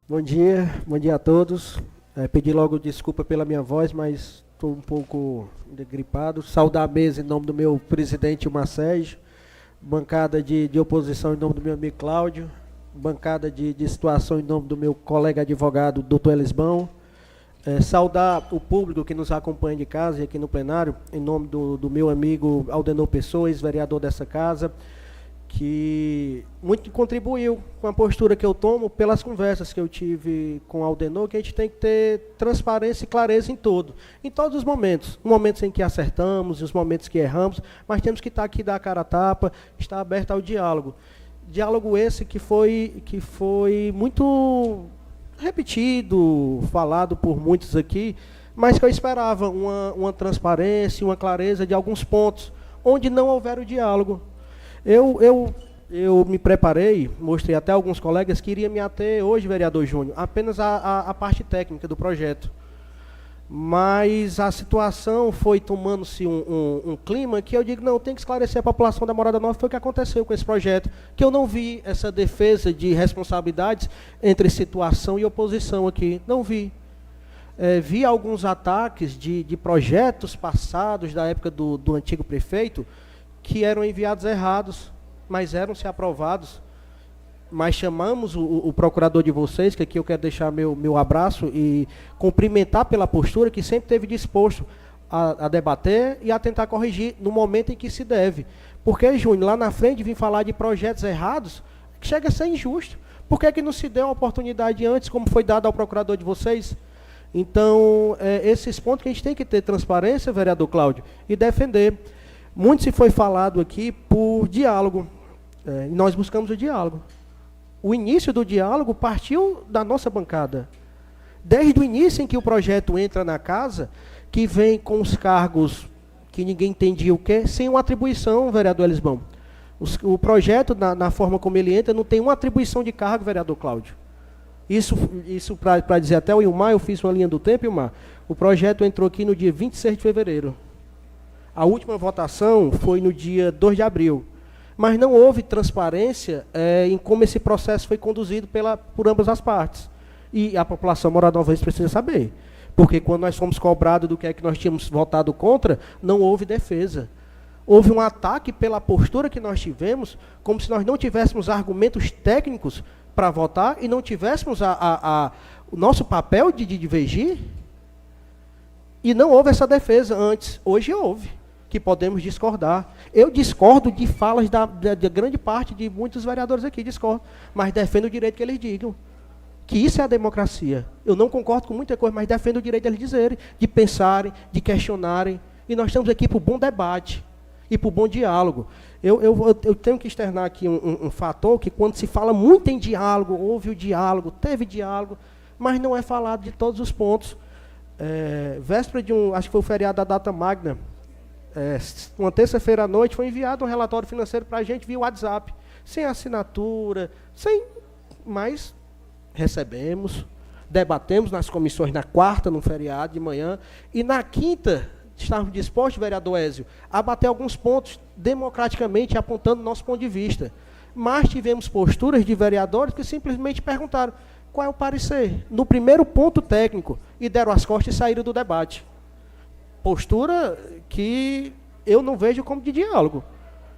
Bom dia a todos. Pedir logo desculpa pela minha voz, mas estou um pouco gripado. Saudar a mesa em nome do meu presidente, o Sérgio, bancada de oposição em nome do meu amigo Cláudio, bancada de situação em nome do meu colega advogado, doutor Elisbão. Saudar o público que nos acompanha de casa e aqui no plenário, em nome do meu amigo Aldenor Pessoa, ex-vereador dessa casa, que muito contribuiu com a postura que eu tomo pelas conversas que eu tive com o Aldenor, que a gente tem que ter transparência e clareza em todos os momentos em que acertamos, os momentos que erramos, mas temos que estar aqui, dar a cara a tapa, estar aberto ao diálogo. Diálogo esse que foi muito repetido, falado por muitos aqui, mas que eu esperava uma transparência, uma clareza de alguns pontos, onde não houver o diálogo. Eu me preparei, mostrei até a alguns colegas que iria me ater hoje, vereador Júnior, apenas a parte técnica do projeto. Mas a situação foi tomando-se um clima que eu digo, não, tem que esclarecer a população da Morada Nova, foi o que aconteceu com esse projeto, que eu não vi essa defesa de responsabilidades entre situação e oposição aqui, não vi. Vi alguns ataques de projetos passados da época do antigo prefeito, que eram enviados errados, mas eram-se aprovados. Mas chamamos o procurador de vocês, que aqui eu quero deixar meu abraço e cumprimentar pela postura que sempre esteve disposto a debater e a tentar corrigir no momento em que se deve. Porque, Júnior, lá na frente, vir falar de projetos errados, chega a ser injusto. Por que não se deu a oportunidade antes, como foi dada ao procurador de vocês? Então, esses pontos que a gente tem que ter transparência, vereador Cláudio, e defender. Muito se foi falado aqui por diálogo. Nós buscamos o diálogo. O início do diálogo partiu da nossa bancada. Desde o início em que o projeto entra na casa, que vem com os cargos que ninguém entendia o quê, sem uma atribuição, vereador Elisbão. O projeto, na forma como ele entra, não tem uma atribuição de cargo, vereador Cláudio. Isso para dizer até o Ilmar, eu fiz uma linha do tempo, Ilmar. O projeto entrou aqui no dia 26 de fevereiro. A última votação foi no dia 2 de abril. Mas não houve transparência em como esse processo foi conduzido por ambas as partes. E a população moradora precisa saber. Porque quando nós fomos cobrados do que é que nós tínhamos votado contra, não houve defesa. Houve um ataque pela postura que nós tivemos, como se nós não tivéssemos argumentos técnicos para votar e não tivéssemos o nosso papel de divergir. E não houve essa defesa antes. Hoje houve. Que podemos discordar. Eu discordo de falas da grande parte de muitos vereadores aqui, discordo, mas defendo o direito que eles digam. Que isso é a democracia. Eu não concordo com muita coisa, mas defendo o direito deles dizerem, de pensarem, de questionarem. E nós estamos aqui para o bom debate e para o bom diálogo. Eu tenho que externar aqui um fator que quando se fala muito em diálogo, houve o diálogo, teve diálogo, mas não é falado de todos os pontos. Véspera acho que foi o feriado da data magna, uma terça-feira à noite, foi enviado um relatório financeiro para a gente via WhatsApp, sem assinatura, mas recebemos, debatemos nas comissões na quarta, no feriado de manhã, e na quinta, estávamos dispostos, vereador Ézio, a bater alguns pontos democraticamente, apontando nosso ponto de vista. Mas tivemos posturas de vereadores que simplesmente perguntaram qual é o parecer, no primeiro ponto técnico, e deram as costas e saíram do debate. Postura que eu não vejo como de diálogo.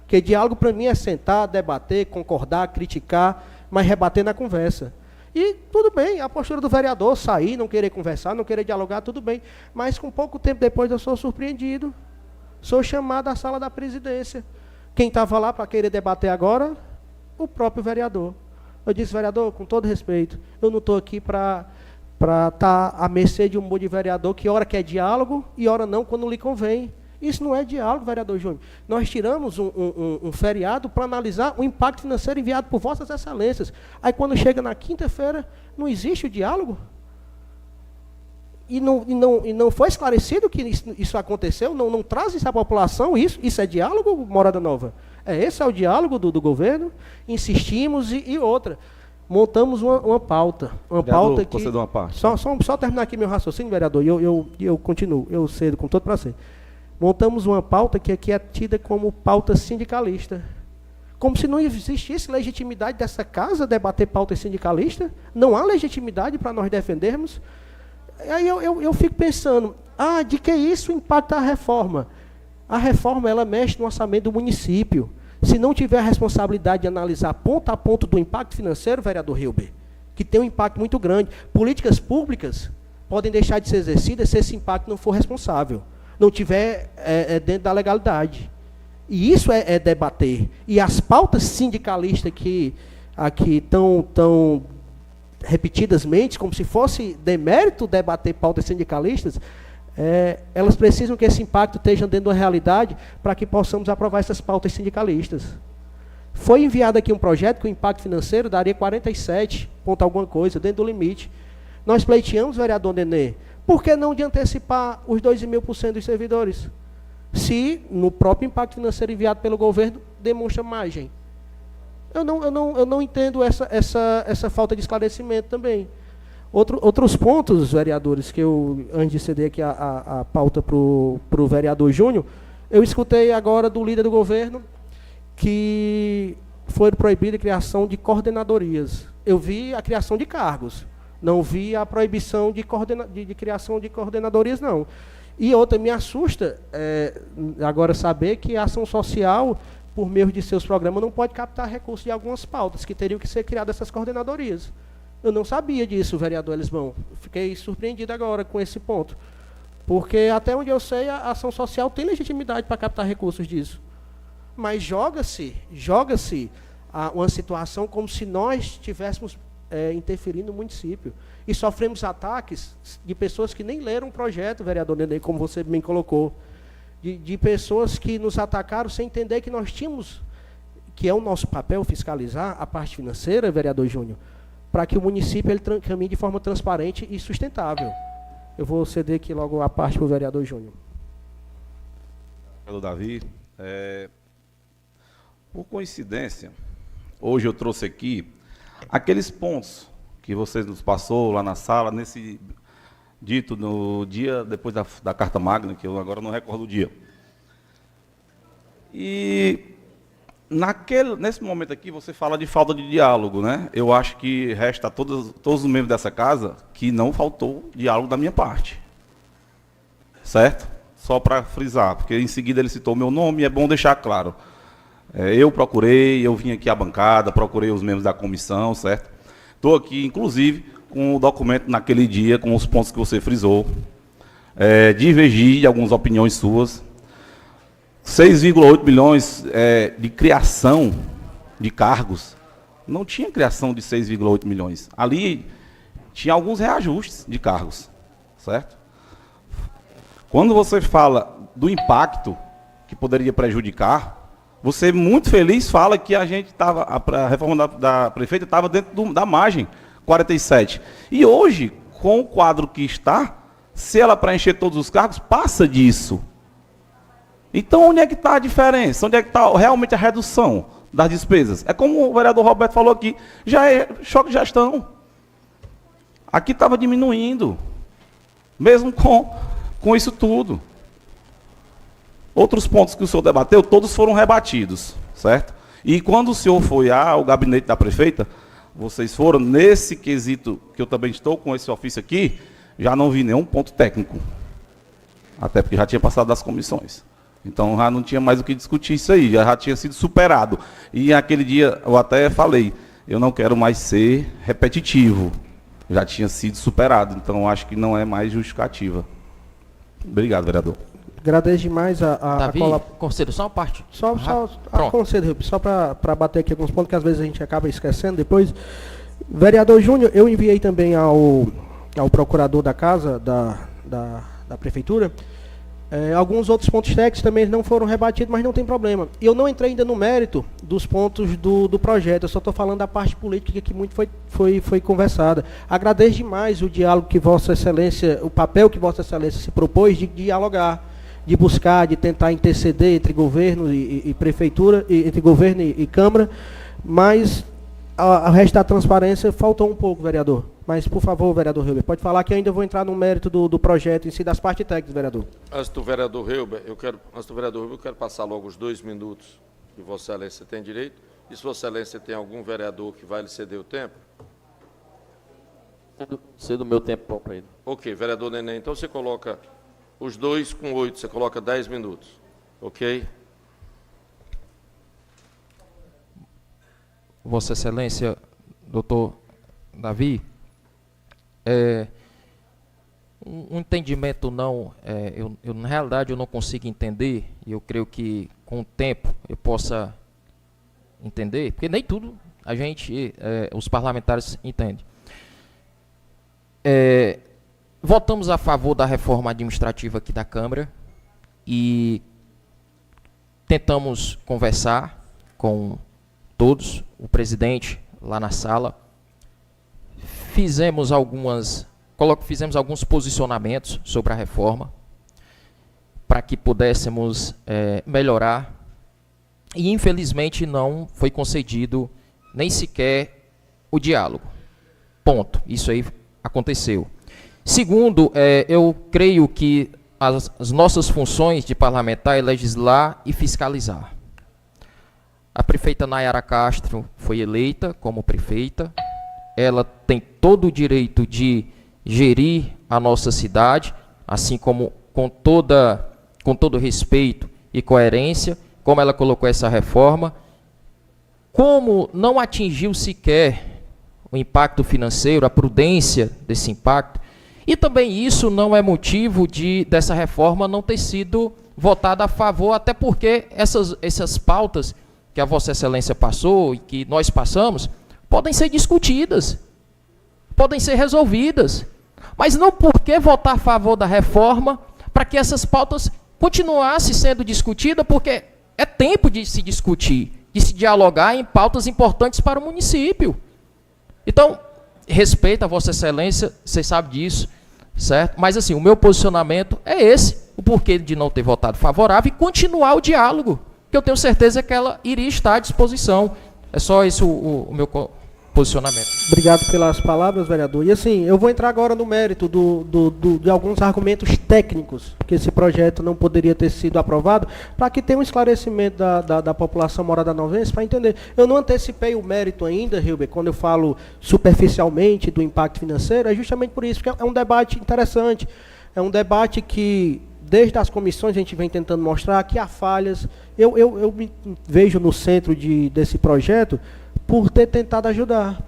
Porque diálogo para mim é sentar, debater, concordar, criticar, mas rebater na conversa. E tudo bem, a postura do vereador, sair, não querer conversar, não querer dialogar, tudo bem. Mas com pouco tempo depois eu sou surpreendido. Sou chamado à sala da presidência. Quem estava lá para querer debater agora? O próprio vereador. Eu disse, vereador, com todo respeito, eu não estou aqui para estar à mercê de um monte de vereador que hora quer diálogo e hora não, quando lhe convém. Isso não é diálogo, vereador Júnior. Nós tiramos um feriado para analisar o impacto financeiro enviado por vossas excelências. Aí quando chega na quinta-feira, não existe o diálogo? E não foi esclarecido que isso aconteceu? Não traz isso à população? Isso é diálogo, Morada Nova? Esse é o diálogo do governo? Insistimos e outra. Montamos uma pauta. Uma pauta que... Concedeu uma parte. Só terminar aqui meu raciocínio, vereador, e eu continuo, eu cedo com todo prazer. Montamos uma pauta que aqui é tida como pauta sindicalista. como se não existisse legitimidade dessa casa debater pauta sindicalista, não há legitimidade para nós defendermos. Aí eu fico pensando, de que isso impacta a reforma? A reforma, ela mexe no orçamento do município. Se não tiver a responsabilidade de analisar ponto a ponto do impacto financeiro, vereador Hilber, que tem um impacto muito grande, políticas públicas podem deixar de ser exercidas se esse impacto não for responsável, não tiver dentro da legalidade. E isso é debater. E as pautas sindicalistas que aqui estão repetidamente, como se fosse demérito debater pautas sindicalistas, elas precisam que esse impacto esteja dentro da realidade para que possamos aprovar essas pautas sindicalistas. Foi enviado aqui um projeto que o impacto financeiro daria 47 ponto alguma coisa, dentro do limite. Nós pleiteamos, vereador Nenê, por que não de antecipar os 2.500% dos servidores? Se no próprio impacto financeiro enviado pelo governo demonstra margem. Eu não entendo essa falta de esclarecimento também. Outros pontos, vereadores, que eu, antes de ceder aqui a pauta para o vereador Júnior, eu escutei agora do líder do governo que foi proibida a criação de coordenadorias. Eu vi a criação de cargos, não vi a proibição de criação de coordenadorias, não. E outra, me assusta agora saber que a ação social, por meio de seus programas, não pode captar recursos de algumas pautas, que teriam que ser criadas essas coordenadorias. Eu não sabia disso, vereador Elismão. Fiquei surpreendido agora com esse ponto. Porque, até onde eu sei, a ação social tem legitimidade para captar recursos disso. Mas joga-se uma situação como se nós estivéssemos interferindo no município. E sofremos ataques de pessoas que nem leram o projeto, vereador Nenê, como você bem colocou. De pessoas que nos atacaram sem entender que nós tínhamos, que é o nosso papel, fiscalizar a parte financeira, vereador Júnior, para que o município ele caminhe de forma transparente e sustentável. Eu vou ceder aqui logo a parte para o vereador Júnior. Vereador Davi, por coincidência, hoje eu trouxe aqui aqueles pontos que você nos passou lá na sala, nesse dito no dia depois da Carta Magna, que eu agora não recordo o dia. E nesse momento aqui você fala de falta de diálogo, né? Eu acho que resta a todos os membros dessa casa que não faltou diálogo da minha parte. Certo? Só para frisar, porque em seguida ele citou meu nome e é bom deixar claro. Eu vim aqui à bancada, procurei os membros da comissão, certo? Estou aqui, inclusive, com o documento naquele dia, com os pontos que você frisou. Divergi de algumas opiniões suas. 6,8 milhões de criação de cargos. Não tinha criação de 6,8 milhões. Ali tinha alguns reajustes de cargos, certo? Quando você fala do impacto que poderia prejudicar, você muito feliz fala que a reforma da prefeita estava dentro da margem 47. E hoje, com o quadro que está, se ela preencher todos os cargos, passa disso. Então, onde é que está a diferença? Onde é que está realmente a redução das despesas? É como o vereador Roberto falou aqui, já é choque de gestão. Aqui estava diminuindo, mesmo com isso tudo. Outros pontos que o senhor debateu, todos foram rebatidos, certo? E quando o senhor foi ao gabinete da prefeita, vocês foram, nesse quesito, que eu também estou com esse ofício aqui, já não vi nenhum ponto técnico. Até porque já tinha passado das comissões. Então já não tinha mais o que discutir isso aí, já tinha sido superado. E aquele dia eu até falei, eu não quero mais ser repetitivo. Já tinha sido superado, então acho que não é mais justificativa. Obrigado, vereador. Agradeço demais a Davi, concedo só uma parte. Concedo, só para bater aqui alguns pontos que às vezes a gente acaba esquecendo depois. Vereador Júnior, eu enviei também ao procurador da casa, da prefeitura, alguns outros pontos técnicos também não foram rebatidos, mas não tem problema. Eu não entrei ainda no mérito dos pontos do projeto, eu só estou falando da parte política que muito foi conversada. Agradeço demais o diálogo que Vossa Excelência, o papel que Vossa Excelência se propôs de dialogar, de buscar, de tentar interceder entre governo e prefeitura, entre governo e Câmara, mas o resto da transparência faltou um pouco, vereador. Mas, por favor, vereador Hilber, pode falar que ainda vou entrar no mérito do projeto em si, das partes técnicas, vereador. Antes do vereador Hilber, eu quero passar logo os 2 minutos que Vossa Excelência tem direito. E se Vossa Excelência tem algum vereador que vai lhe ceder o tempo? Cedo o meu tempo para ele. Ok, vereador Neném, então você coloca os 2 com 8, você coloca 10 minutos. Ok? Vossa Excelência, doutor Davi, um entendimento não, na realidade eu não consigo entender, e eu creio que com o tempo eu possa entender, porque nem tudo a gente, os parlamentares entendem. Votamos a favor da reforma administrativa aqui da Câmara e tentamos conversar com todos, o presidente lá na sala, fizemos alguns posicionamentos sobre a reforma para que pudéssemos melhorar e infelizmente não foi concedido nem sequer o diálogo. Ponto. Isso aí aconteceu. Segundo, eu creio que as nossas funções de parlamentar é legislar e fiscalizar. A prefeita Nayara Castro foi eleita como prefeita. Ela tem todo o direito de gerir a nossa cidade, assim como com todo respeito e coerência, como ela colocou essa reforma. Como não atingiu sequer o impacto financeiro, a prudência desse impacto, e também isso não é motivo dessa reforma não ter sido votada a favor, até porque essas pautas que a Vossa Excelência passou e que nós passamos, podem ser discutidas, podem ser resolvidas, mas não por que votar a favor da reforma para que essas pautas continuassem sendo discutidas, porque é tempo de se discutir, de se dialogar em pautas importantes para o município. Então, respeito a Vossa Excelência, vocês sabem disso, certo? Mas assim, o meu posicionamento é esse, o porquê de não ter votado favorável e continuar o diálogo, que eu tenho certeza que ela iria estar à disposição. É só esse o meu posicionamento. Obrigado pelas palavras, vereador. E assim, eu vou entrar agora no mérito de alguns argumentos técnicos que esse projeto não poderia ter sido aprovado, para que tenha um esclarecimento da população morada novense, para entender. Eu não antecipei o mérito ainda, Hilber, quando eu falo superficialmente do impacto financeiro, é justamente por isso, porque é um debate interessante, é um debate que, desde as comissões, a gente vem tentando mostrar que há falhas. Eu me vejo no centro desse projeto por ter tentado ajudar.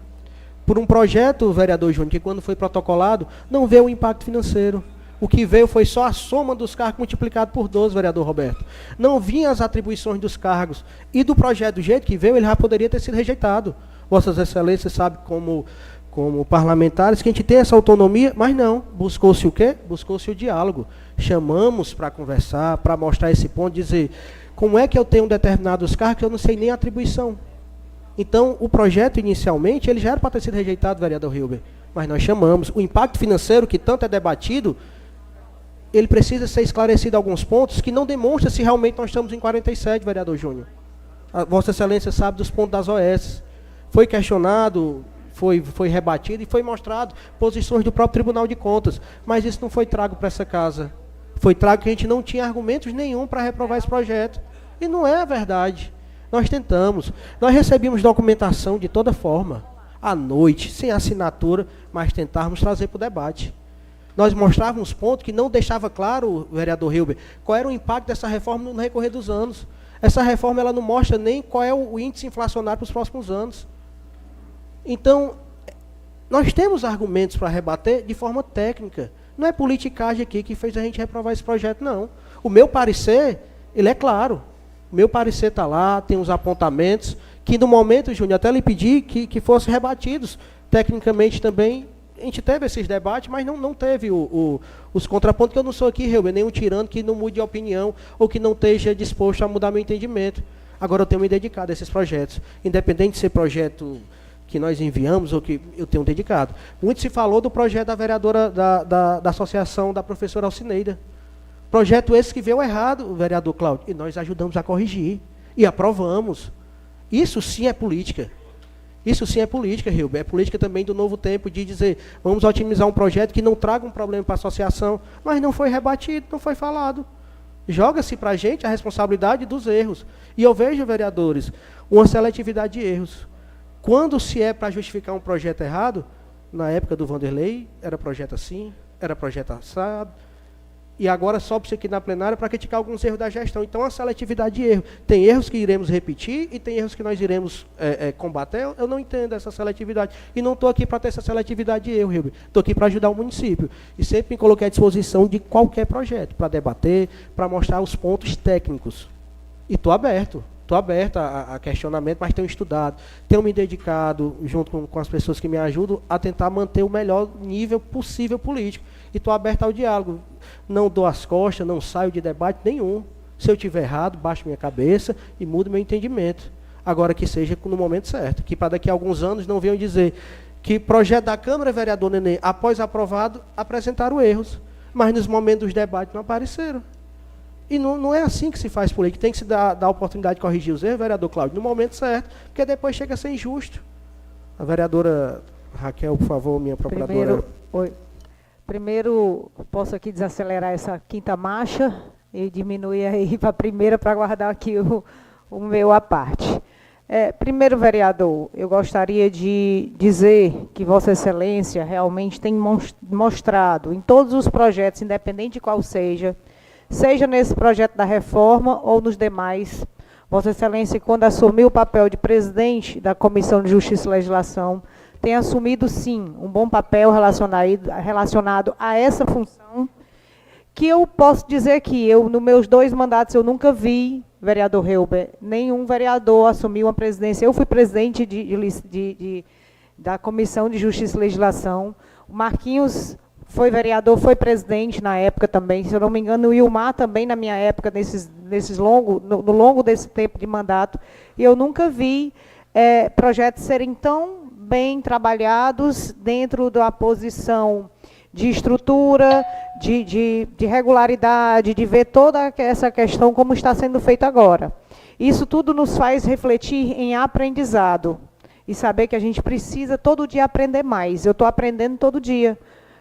Por um projeto, vereador Júnior, que quando foi protocolado, não veio o impacto financeiro. O que veio foi só a soma dos cargos multiplicado por 12, vereador Roberto. Não vinha as atribuições dos cargos. E do projeto, do jeito que veio, ele já poderia ter sido rejeitado. Vossas Excelências sabem como parlamentares, que a gente tem essa autonomia, mas não. Buscou-se o quê? Buscou-se o diálogo. Chamamos para conversar, para mostrar esse ponto, dizer, como é que eu tenho determinados cargos que eu não sei nem a atribuição? Então, o projeto, inicialmente, ele já era para ter sido rejeitado, vereador Hilber, mas nós chamamos. O impacto financeiro, que tanto é debatido, ele precisa ser esclarecido alguns pontos que não demonstram se realmente nós estamos em 47, vereador Júnior. A Vossa Excelência sabe dos pontos das OS. Foi questionado, foi rebatido e foi mostrado posições do próprio Tribunal de Contas, mas isso não foi trago para essa casa. Foi trago que a gente não tinha argumentos nenhum para reprovar esse projeto. E não é a verdade. Nós tentamos. Nós recebemos documentação de toda forma, à noite, sem assinatura, mas tentarmos trazer para o debate. Nós mostrávamos pontos que não deixava claro, vereador Hilber, qual era o impacto dessa reforma no recorrer dos anos. Essa reforma ela não mostra nem qual é o índice inflacionário para os próximos anos. Então, nós temos argumentos para rebater de forma técnica. Não é politicagem aqui que fez a gente reprovar esse projeto, não. O meu parecer, ele é claro. O meu parecer está lá, tem os apontamentos, que no momento, Júnior, até lhe pedi que fossem rebatidos. Tecnicamente também, a gente teve esses debates, mas não teve os contrapontos, que eu não sou aqui, Hilber, nenhum tirano que não mude de opinião ou que não esteja disposto a mudar meu entendimento. Agora eu tenho me dedicado a esses projetos. Independente de ser projeto que nós enviamos ou que eu tenho dedicado. Muito se falou do projeto da vereadora da associação da professora Alcineida. Projeto esse que veio errado, vereador Cláudio, e nós ajudamos a corrigir e aprovamos. Isso sim é política. Isso sim é política, Hilber. É política também do novo tempo de dizer, vamos otimizar um projeto que não traga um problema para a associação, mas não foi rebatido, não foi falado. Joga-se para a gente a responsabilidade dos erros. E eu vejo, vereadores, uma seletividade de erros. Quando se é para justificar um projeto errado, na época do Vanderlei, era projeto assim, era projeto assado, e agora sobe-se aqui na plenária para criticar alguns erros da gestão. Então, a seletividade de erro. Tem erros que iremos repetir e tem erros que nós iremos combater. Eu não entendo essa seletividade. E não estou aqui para ter essa seletividade de erro, Rilber. Estou aqui para ajudar o município. E sempre me coloquei à disposição de qualquer projeto, para debater, para mostrar os pontos técnicos. E estou aberto. Estou aberto a questionamento, mas tenho estudado. Tenho me dedicado, junto com as pessoas que me ajudam, a tentar manter o melhor nível possível político. E estou aberto ao diálogo. Não dou as costas, não saio de debate nenhum. Se eu estiver errado, baixo minha cabeça e mudo meu entendimento. Agora que seja no momento certo. Que para daqui a alguns anos não venham dizer que projeto da Câmara, vereador Nenê, após aprovado, apresentaram erros. Mas nos momentos dos debates não apareceram. E não é assim que se faz política. Tem que se dar a oportunidade de corrigir os erros, vereador Cláudio, no momento certo, porque depois chega a ser injusto. A vereadora Raquel, por favor, minha procuradora. Primeiro, posso aqui desacelerar essa quinta marcha e diminuir aí para a primeira para guardar aqui o meu à parte. Primeiro, vereador, eu gostaria de dizer que Vossa Excelência realmente tem mostrado em todos os projetos, independente de qual seja nesse projeto da reforma ou nos demais, Vossa Excelência, quando assumiu o papel de presidente da Comissão de Justiça e Legislação, tem assumido, sim, um bom papel relacionado a essa função, que eu posso dizer que nos meus 2 mandatos, eu nunca vi, vereador Rilber, nenhum vereador assumir uma presidência. Eu fui presidente da Comissão de Justiça e Legislação, o Marquinhos foi vereador, foi presidente na época também, se eu não me engano, o Ilmar também na minha época, no longo desse tempo de mandato, e eu nunca vi projetos serem tão bem trabalhados dentro da posição de estrutura, de regularidade, de ver toda essa questão como está sendo feito agora. Isso tudo nos faz refletir em aprendizado e saber que a gente precisa todo dia aprender mais. Eu estou aprendendo todo dia.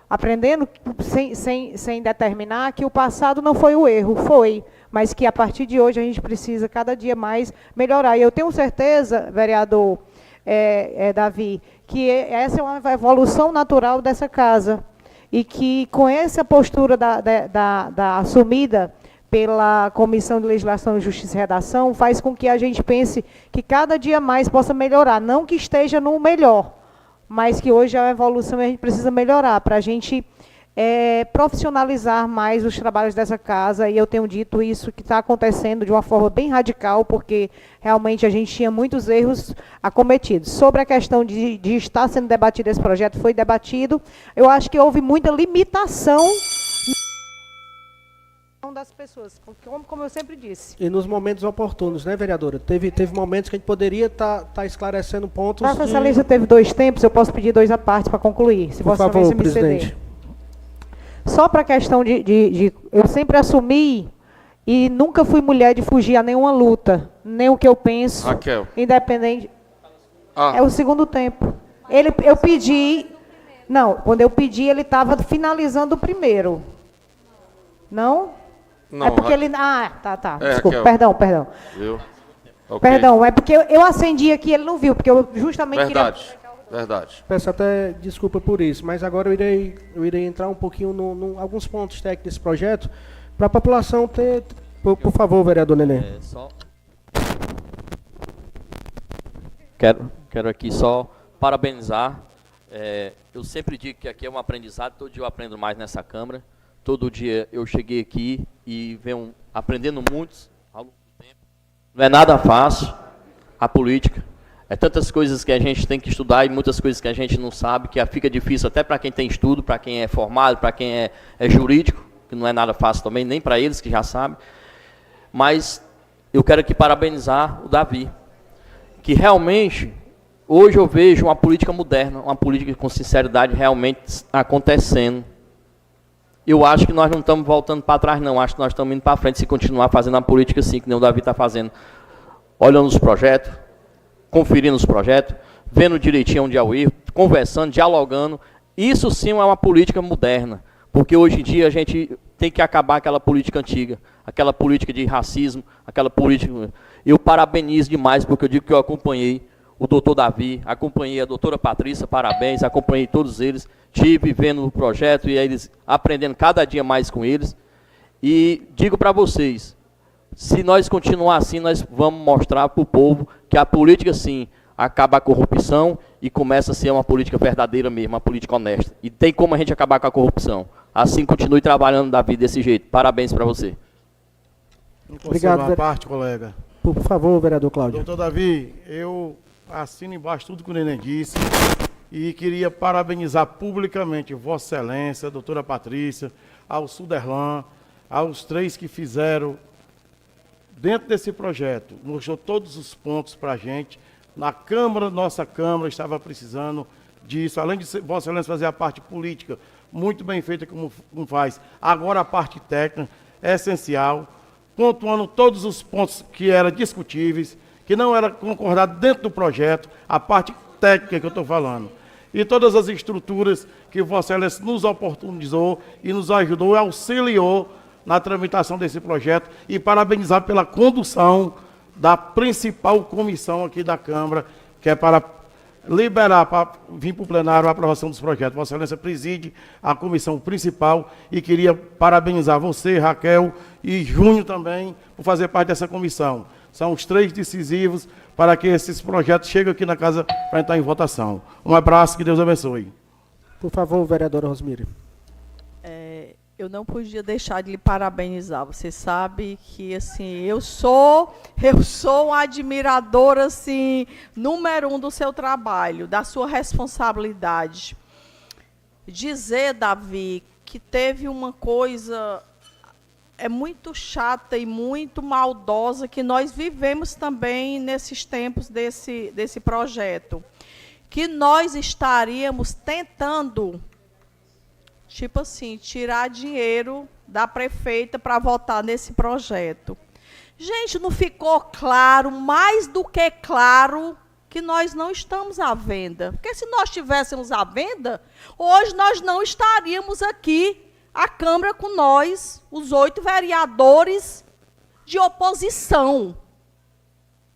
Aprendendo sem determinar que o passado não foi o erro, foi, mas que a partir de hoje a gente precisa cada dia mais melhorar. E eu tenho certeza, vereador Davi, que essa é uma evolução natural dessa casa e que com essa postura da assumida pela Comissão de Legislação, Justiça e Redação, faz com que a gente pense que cada dia mais possa melhorar, não que esteja no melhor, mas que hoje é uma evolução e a gente precisa melhorar para a gente profissionalizar mais os trabalhos dessa casa, e eu tenho dito isso que está acontecendo de uma forma bem radical, porque realmente a gente tinha muitos erros acometidos. Sobre a questão de estar sendo debatido esse projeto, foi debatido, eu acho que houve muita limitação das pessoas, como eu sempre disse. E nos momentos oportunos, né, vereadora? Teve momentos que a gente poderia estar esclarecendo pontos. Vossa Excelência teve 2 tempos, eu posso pedir 2 à parte para concluir, se Vossa Excelência me ceder. Só para a questão eu sempre assumi e nunca fui mulher de fugir a nenhuma luta, nem o que eu penso. Raquel. Independente. É o segundo tempo. Eu pedi. Não, quando eu pedi, ele estava finalizando o primeiro. Não? Não, é porque ele... tá. Desculpa, Raquel. perdão. Viu? Okay. Perdão, é porque eu acendi aqui e ele não viu, porque eu justamente Verdade. Peço até desculpa por isso, mas agora eu irei entrar um pouquinho alguns pontos técnicos desse projeto, para a população ter... Por favor, vereador Nenê. Quero aqui só parabenizar. Eu sempre digo que aqui é um aprendizado, todo dia eu aprendo mais nessa Câmara. Todo dia eu cheguei aqui e venho aprendendo muito ao longo do tempo. Não é nada fácil a política. É tantas coisas que a gente tem que estudar e muitas coisas que a gente não sabe, que fica difícil até para quem tem estudo, para quem é formado, para quem é jurídico, que não é nada fácil também, nem para eles que já sabem. Mas eu quero aqui parabenizar o Davi, que realmente, hoje eu vejo uma política moderna, uma política com sinceridade realmente acontecendo. Eu acho que nós não estamos voltando para trás, não. Acho que nós estamos indo para frente se continuar fazendo a política assim, que nem o Davi está fazendo. Olhando os projetos, conferindo os projetos, vendo direitinho onde é o erro, conversando, dialogando. Isso sim é uma política moderna. Porque hoje em dia a gente tem que acabar aquela política antiga, aquela política de racismo, aquela política... Eu parabenizo demais, porque eu digo que eu acompanhei o doutor Davi, acompanhei a doutora Patrícia, parabéns, acompanhei todos eles, estive vendo o projeto e eles aprendendo cada dia mais com eles. E digo para vocês, se nós continuar assim, nós vamos mostrar para o povo que a política, sim, acaba a corrupção e começa a ser uma política verdadeira mesmo, uma política honesta. E tem como a gente acabar com a corrupção. Assim, continue trabalhando, Davi, desse jeito. Parabéns para você. Obrigado, Uma parte, colega. Por favor, vereador Cláudio. Doutor Davi, eu assino embaixo tudo que o Neném disse e queria parabenizar publicamente Vossa Excelência, a doutora Patrícia, ao Suderlan, aos 3 que fizeram dentro desse projeto. Mostrou todos os pontos para a gente. Na Câmara, nossa Câmara estava precisando disso, além de Vossa Excelência fazer a parte política muito bem feita como faz, agora a parte técnica é essencial, pontuando todos os pontos que eram discutíveis, que não era concordado dentro do projeto, a parte técnica que eu estou falando. E todas as estruturas que Vossa Excelência nos oportunizou e nos ajudou e auxiliou na tramitação desse projeto e parabenizar pela condução da principal comissão aqui da Câmara, que é para liberar, para vir para o plenário a aprovação dos projetos. Vossa Excelência preside a comissão principal e queria parabenizar você, Raquel e Júnior também, por fazer parte dessa comissão. São os 3 decisivos para que esses projetos cheguem aqui na casa para entrar em votação. Um abraço, que Deus abençoe. Por favor, vereadora Rosmiri. Eu não podia deixar de lhe parabenizar. Você sabe que assim, eu sou uma admiradora assim, número 1 do seu trabalho, da sua responsabilidade. Dizer, Davi, que teve uma coisa muito chata e muito maldosa que nós vivemos também nesses tempos desse projeto, que nós estaríamos tentando, tipo assim, tirar dinheiro da prefeita para votar nesse projeto. Gente, não ficou claro, mais do que claro, que nós não estamos à venda. Porque se nós estivéssemos à venda, hoje nós não estaríamos aqui, a Câmara com nós, os 8 vereadores de oposição.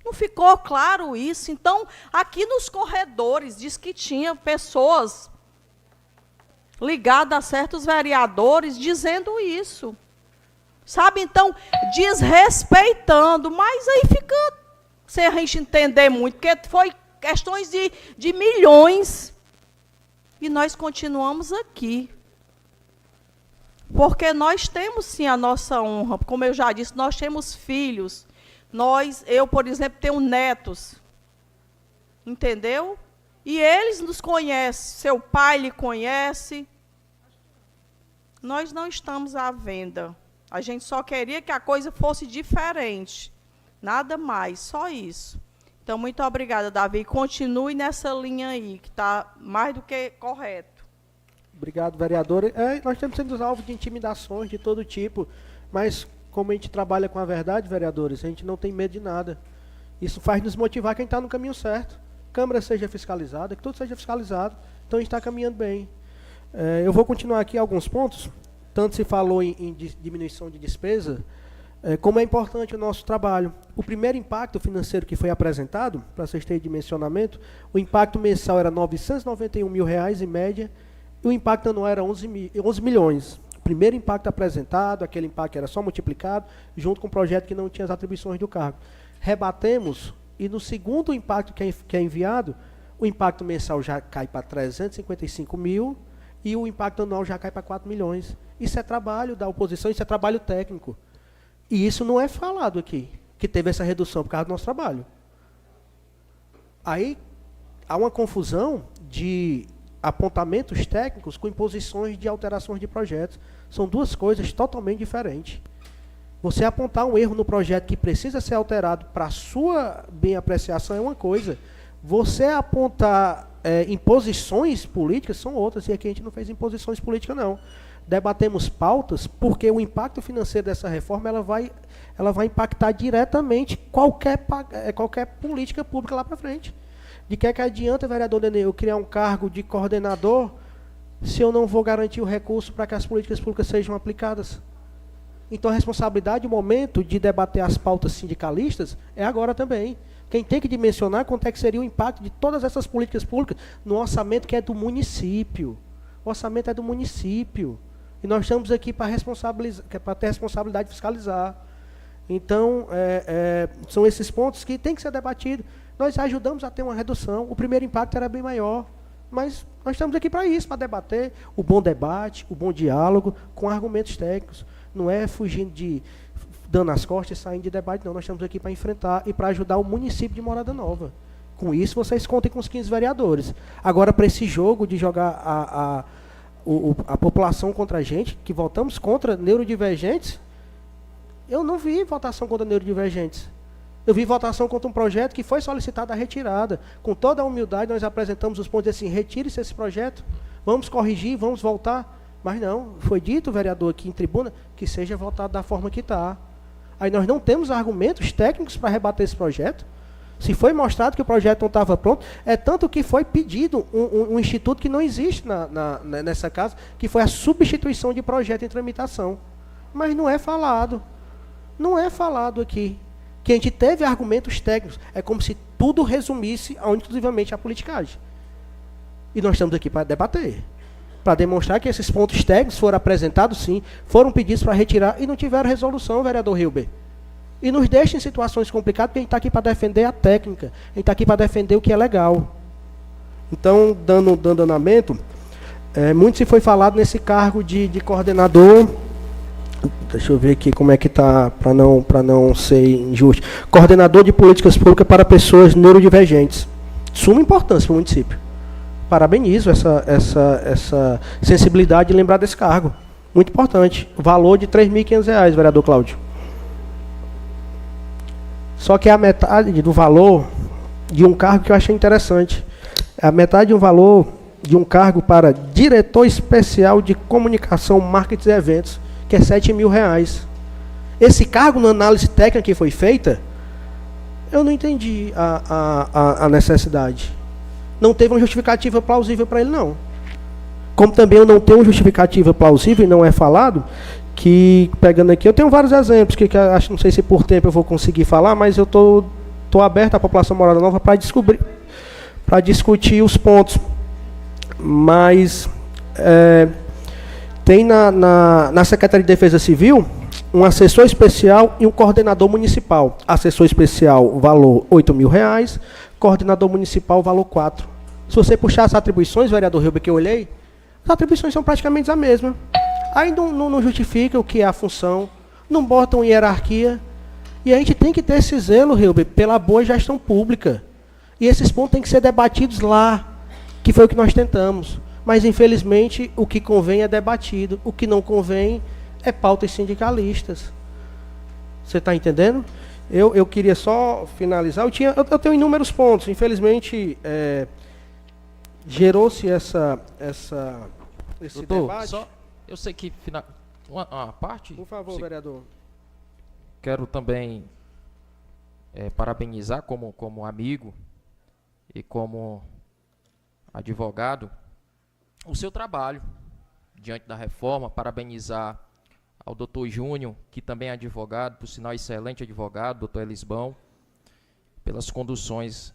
Não ficou claro isso? Então, aqui nos corredores, diz que tinha pessoas ligada a certos vereadores dizendo isso. Sabe, então, desrespeitando, mas aí fica sem a gente entender muito, porque foi questões de milhões. E nós continuamos aqui. Porque nós temos, sim, a nossa honra. Como eu já disse, nós temos filhos. Eu, por exemplo, tenho netos. Entendeu? E eles nos conhecem, seu pai lhe conhece. Nós não estamos à venda. A gente só queria que a coisa fosse diferente. Nada mais, só isso. Então, muito obrigada, Davi. Continue nessa linha aí, que está mais do que correto. Obrigado, vereador. Nós temos sido alvo de intimidações de todo tipo, mas como a gente trabalha com a verdade, vereadores, a gente não tem medo de nada. Isso faz nos motivar quem está no caminho certo. Câmara seja fiscalizada, que tudo seja fiscalizado. Então a gente está caminhando bem. Eu vou continuar aqui alguns pontos. Tanto se falou em diminuição de despesa, como é importante o nosso trabalho. O primeiro impacto financeiro que foi apresentado, para vocês terem dimensionamento, o impacto mensal era R$ 991 mil em média, e o impacto anual era 11 milhões. O primeiro impacto apresentado, aquele impacto era só multiplicado, junto com o projeto que não tinha as atribuições do cargo. Rebatemos, e no segundo impacto que é enviado, o impacto mensal já cai para 355 mil, e o impacto anual já cai para 4 milhões. Isso é trabalho da oposição, isso é trabalho técnico. E isso não é falado aqui, que teve essa redução por causa do nosso trabalho. Aí, há uma confusão de apontamentos técnicos com imposições de alterações de projetos. São duas coisas totalmente diferentes. Você apontar um erro no projeto que precisa ser alterado para a sua bem apreciação é uma coisa. Você apontar imposições políticas são outras, e aqui a gente não fez imposições políticas, não. Debatemos pautas porque o impacto financeiro dessa reforma ela vai impactar diretamente qualquer política pública lá para frente. De que adianta, vereador Nenê, eu criar um cargo de coordenador se eu não vou garantir o recurso para que as políticas públicas sejam aplicadas? Então a responsabilidade, o momento de debater as pautas sindicalistas é agora também. Quem tem que dimensionar quanto é que seria o impacto de todas essas políticas públicas no orçamento que é do município. O orçamento é do município. E nós estamos aqui para ter responsabilidade de fiscalizar. Então, são esses pontos que têm que ser debatidos. Nós ajudamos a ter uma redução. O primeiro impacto era bem maior. Mas nós estamos aqui para isso, para debater o bom debate, o bom diálogo, com argumentos técnicos. Não é fugindo dando as costas e saindo de debate, não. Nós estamos aqui para enfrentar e para ajudar o município de Morada Nova. Com isso, vocês contem com os 15 vereadores. Agora, para esse jogo de jogar a população contra a gente, que votamos contra neurodivergentes, eu não vi votação contra neurodivergentes. Eu vi votação contra um projeto que foi solicitado a retirada. Com toda a humildade, nós apresentamos os pontos assim, retire-se esse projeto, vamos corrigir, vamos voltar. Mas não, foi dito, vereador, aqui em tribuna, que seja votado da forma que está. Aí nós não temos argumentos técnicos para rebater esse projeto. Se foi mostrado que o projeto não estava pronto, é tanto que foi pedido um instituto que não existe nessa casa, que foi a substituição de projeto em tramitação. Mas não é falado. Não é falado aqui. Que a gente teve argumentos técnicos. É como se tudo resumisse, exclusivamente, a politicagem. E nós estamos aqui para debater. Para demonstrar que esses pontos técnicos foram apresentados, sim, foram pedidos para retirar e não tiveram resolução, vereador Hilber. E nos deixa em situações complicadas, porque a gente está aqui para defender a técnica, a gente está aqui para defender o que é legal. Então, dando andamento, muito se foi falado nesse cargo de coordenador. Deixa eu ver aqui como é que está, para não ser injusto. Coordenador de políticas públicas para pessoas neurodivergentes. Suma importância para o município. Parabenizo essa sensibilidade de lembrar desse cargo. Muito importante. Valor de R$ 3.500, vereador Cláudio. Só que é a metade do valor de um cargo que eu achei interessante. É a metade de um valor de um cargo para diretor especial de comunicação, marketing e eventos, que é R$ 7.000. Esse cargo, na análise técnica que foi feita, eu não entendi a necessidade. Não teve uma justificativa plausível para ele, não. Como também eu não tenho uma justificativa plausível e não é falado, que, pegando aqui, eu tenho vários exemplos, que acho, não sei se por tempo eu vou conseguir falar, mas eu estou aberto à população Morada Nova para discutir os pontos. Mas tem na Secretaria de Defesa Civil um assessor especial e um coordenador municipal. Assessor especial, valor R$ 8.000, coordenador municipal, valor 4. Se você puxar as atribuições, vereador Hilber, que eu olhei, as atribuições são praticamente as mesmas. Aí não justifica o que é a função, não botam hierarquia. E a gente tem que ter esse zelo, Hilber, pela boa gestão pública. E esses pontos têm que ser debatidos lá, que foi o que nós tentamos. Mas, infelizmente, o que convém é debatido, o que não convém é pautas sindicalistas. Você está entendendo? Eu queria só finalizar. Eu tenho inúmeros pontos. Infelizmente, gerou-se esse Doutor, debate. Eu sei que uma parte. Por favor, vereador. Quero também parabenizar como amigo e como advogado o seu trabalho diante da reforma. Parabenizar ao doutor Júnior, que também é advogado, por sinal excelente advogado, doutor Elisbão, pelas conduções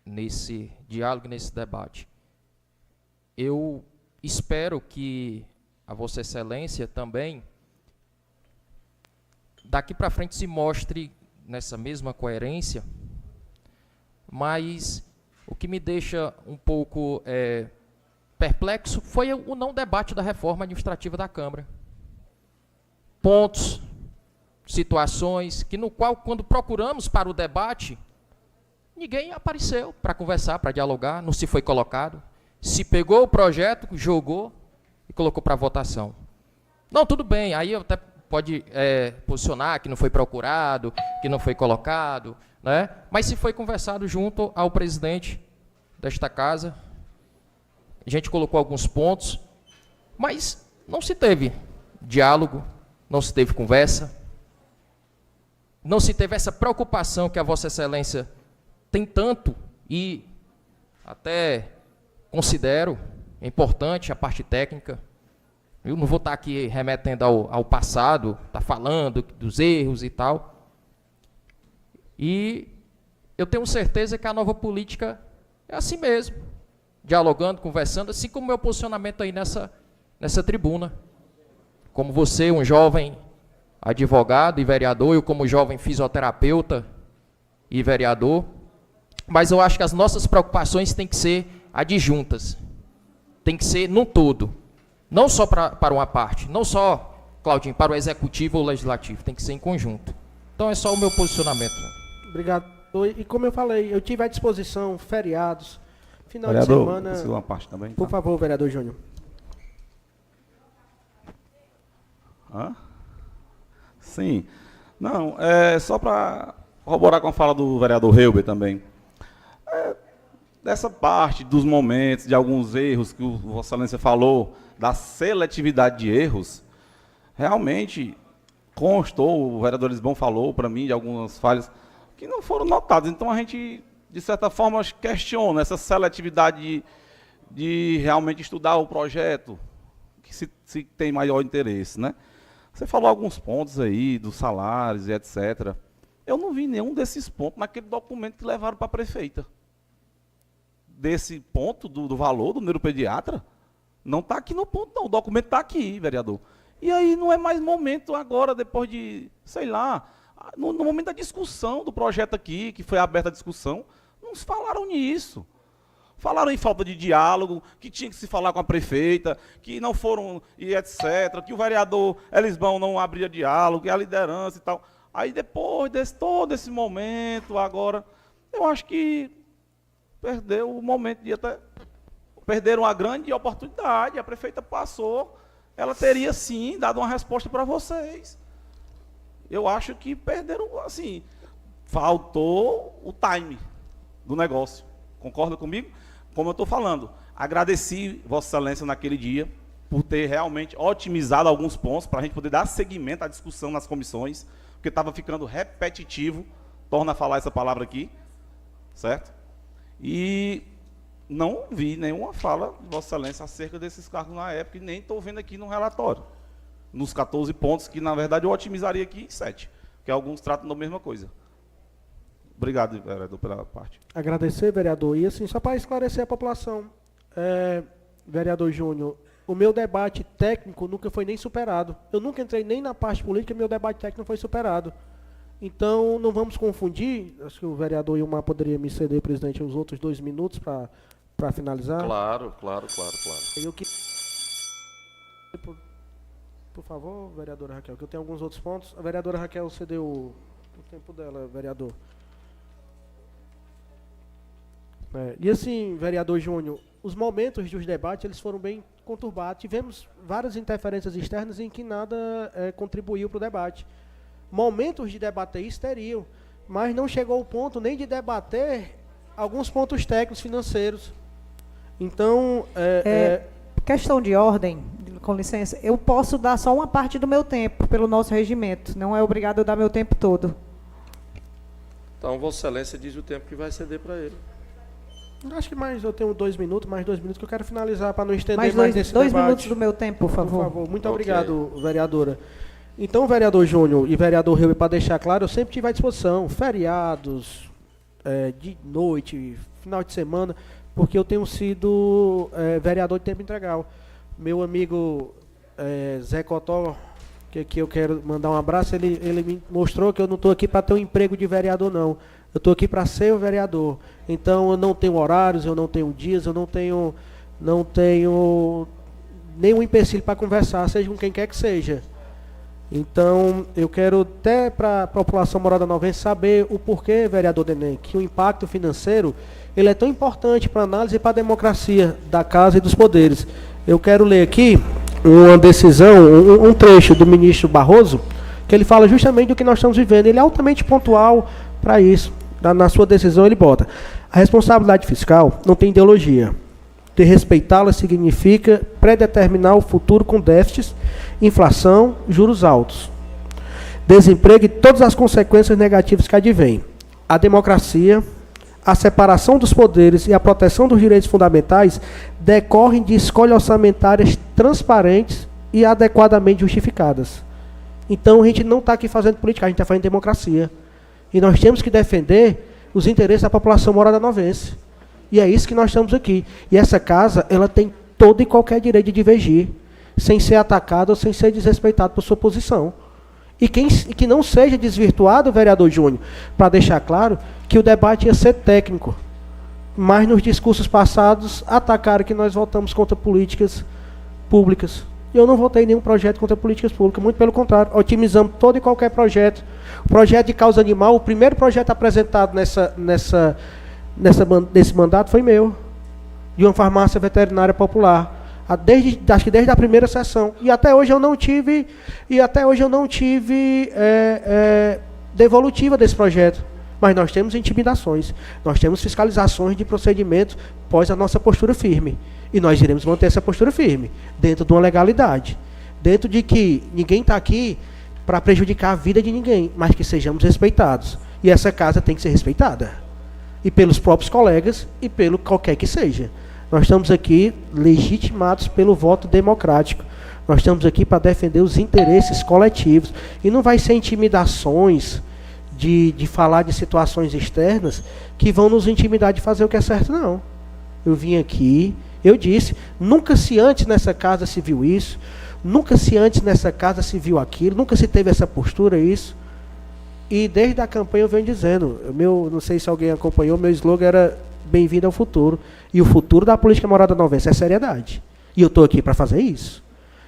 nesse diálogo, nesse debate. Eu espero que a Vossa Excelência também, daqui para frente, se mostre nessa mesma coerência, mas o que me deixa um pouco perplexo foi o não debate da reforma administrativa da Câmara. Pontos, situações, que no qual, quando procuramos para o debate, ninguém apareceu para conversar, para dialogar, não se foi colocado. Se pegou o projeto, jogou e colocou para votação. Não, tudo bem, aí até pode posicionar que não foi procurado, que não foi colocado, né? Mas se foi conversado junto ao presidente desta casa, a gente colocou alguns pontos, mas não se teve diálogo, não se teve conversa, não se teve essa preocupação que a Vossa Excelência tem tanto, e até considero é importante a parte técnica. Eu não vou estar aqui remetendo ao passado, tá falando dos erros e tal. E eu tenho certeza que a nova política é assim mesmo, dialogando, conversando, assim como o meu posicionamento aí nessa tribuna. Como você, um jovem advogado e vereador, eu como jovem fisioterapeuta e vereador, mas eu acho que as nossas preocupações têm que ser adjuntas, tem que ser num todo, não só para uma parte, não só, Claudinho, para o executivo ou legislativo, tem que ser em conjunto. Então é só o meu posicionamento. Obrigado. E como eu falei, eu tive à disposição feriados, final Vereador, de semana. consigo uma parte também, Por tá? favor, vereador Júnior. Hã? Sim. Não, só para corroborar com a fala do vereador Reuber também. Dessa parte dos momentos, de alguns erros que o Vossa Excelência falou, da seletividade de erros, realmente constou, o vereador Lisbão falou para mim de algumas falhas que não foram notadas. Então a gente, de certa forma, questiona essa seletividade de realmente estudar o projeto, que se tem maior interesse, né? Você falou alguns pontos aí, dos salários e etc. Eu não vi nenhum desses pontos naquele documento que levaram para a prefeita. Desse ponto do valor do neuropediatra, não está aqui no ponto, não. O documento está aqui, vereador. E aí não é mais momento agora, depois de, sei lá, no momento da discussão do projeto aqui, que foi aberta a discussão, não se falaram nisso. Falaram em falta de diálogo, que tinha que se falar com a prefeita, que não foram, e etc., que o vereador Elisbão não abria diálogo, que a liderança e tal. Aí depois desse todo esse momento, agora, eu acho que perdeu o momento de até... Perderam uma grande oportunidade, a prefeita passou, ela teria sim dado uma resposta para vocês. Eu acho que perderam, assim, faltou o time do negócio. Concorda comigo? Como eu estou falando, agradeci Vossa Excelência naquele dia por ter realmente otimizado alguns pontos para a gente poder dar seguimento à discussão nas comissões, porque estava ficando repetitivo, torna a falar essa palavra aqui, certo? E não vi nenhuma fala de Vossa Excelência acerca desses cargos na época, e nem estou vendo aqui no relatório, nos 14 pontos, que na verdade eu otimizaria aqui em 7, porque alguns tratam da mesma coisa. Obrigado, vereador, pela parte. Agradecer, vereador. E assim, só para esclarecer a população, vereador Júnior, o meu debate técnico nunca foi nem superado. Eu nunca entrei nem na parte política, meu debate técnico não foi superado. Então, não vamos confundir, acho que o vereador Ilmar poderia me ceder, presidente, os outros 2 minutos para finalizar. Claro. Eu que... Por favor, vereadora Raquel, que eu tenho alguns outros pontos. A vereadora Raquel cedeu o tempo dela, vereador. E assim, vereador Júnior, os momentos dos debates eles foram bem conturbados. Tivemos várias interferências externas em que nada contribuiu para o debate. Momentos de debater isso teriam, mas não chegou ao ponto nem de debater alguns pontos técnicos financeiros. Então, questão de ordem, com licença, eu posso dar só uma parte do meu tempo pelo nosso regimento, não é obrigado a dar meu tempo todo. Então, Vossa Excelência diz o tempo que vai ceder para ele. Acho que eu tenho 2 minutos, mais 2 minutos, que eu quero finalizar para não estender mais nesse 2 debate. minutos do meu tempo, por favor. Por favor. Muito Ok. obrigado, vereadora. Então, vereador Júnior e vereador Reuber, para deixar claro, eu sempre tive à disposição, feriados, de noite, final de semana, porque eu tenho sido vereador de tempo integral. Meu amigo Zé Cotó, que aqui eu quero mandar um abraço, ele me mostrou que eu não estou aqui para ter um emprego de vereador, não. Eu estou aqui para ser o vereador. Então, eu não tenho horários, eu não tenho dias, eu não tenho nenhum empecilho para conversar, seja com quem quer que seja. Então, eu quero até para a população Morada Novense saber o porquê, vereador Deném, que o impacto financeiro ele é tão importante para a análise e para a democracia da Casa e dos poderes. Eu quero ler aqui uma decisão, um trecho do ministro Barroso, que ele fala justamente do que nós estamos vivendo. Ele é altamente pontual para isso. Na sua decisão ele bota: a responsabilidade fiscal não tem ideologia. De respeitá-la significa predeterminar o futuro com déficits, inflação, juros altos, desemprego e todas as consequências negativas que advêm. A democracia, a separação dos poderes e a proteção dos direitos fundamentais decorrem de escolhas orçamentárias transparentes e adequadamente justificadas. Então, a gente não está aqui fazendo política, a gente está fazendo democracia. E nós temos que defender os interesses da população moradanovense. E é isso que nós estamos aqui. E essa casa, ela tem todo e qualquer direito de divergir, sem ser atacada ou sem ser desrespeitado por sua posição. E que não seja desvirtuado, vereador Júnior, para deixar claro que o debate ia ser técnico. Mas nos discursos passados, atacaram que nós votamos contra políticas públicas. Eu não votei nenhum projeto contra políticas públicas, muito pelo contrário, otimizamos todo e qualquer projeto. O projeto de causa animal, o primeiro projeto apresentado nesse mandato foi meu, de uma farmácia veterinária popular. Acho que desde a primeira sessão. E até hoje eu não tive devolutiva desse projeto. Mas nós temos intimidações, nós temos fiscalizações de procedimentos pós a nossa postura firme. E nós iremos manter essa postura firme, dentro de uma legalidade. Dentro de que ninguém está aqui para prejudicar a vida de ninguém, mas que sejamos respeitados. E essa casa tem que ser respeitada. E pelos próprios colegas e pelo qualquer que seja. Nós estamos aqui legitimados pelo voto democrático. Nós estamos aqui para defender os interesses coletivos. E não vai ser intimidações de falar de situações externas que vão nos intimidar de fazer o que é certo, não. Eu vim aqui, eu disse, nunca se antes nessa casa se viu isso, nunca se antes nessa casa se viu aquilo, nunca se teve essa postura, isso. E desde a campanha eu venho dizendo, não sei se alguém acompanhou, meu slogan era bem-vindo ao futuro. E o futuro da política moradanovense é seriedade. E eu estou aqui para fazer isso.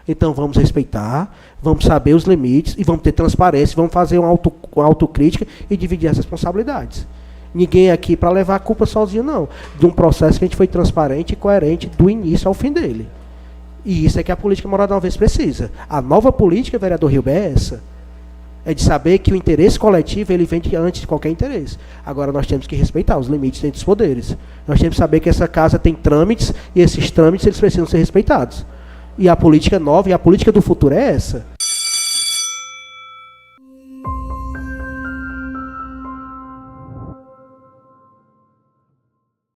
Então vamos respeitar, vamos saber os limites e vamos ter transparência, vamos fazer uma autocrítica e dividir as responsabilidades. Ninguém aqui para levar a culpa sozinho, não. De um processo que a gente foi transparente e coerente do início ao fim dele. E isso é que a política moradanovense precisa. A nova política, vereador Rilber, é essa. É de saber que o interesse coletivo ele vem antes de qualquer interesse. Agora nós temos que respeitar os limites entre os poderes. Nós temos que saber que essa casa tem trâmites e esses trâmites eles precisam ser respeitados. E a política nova e a política do futuro é essa.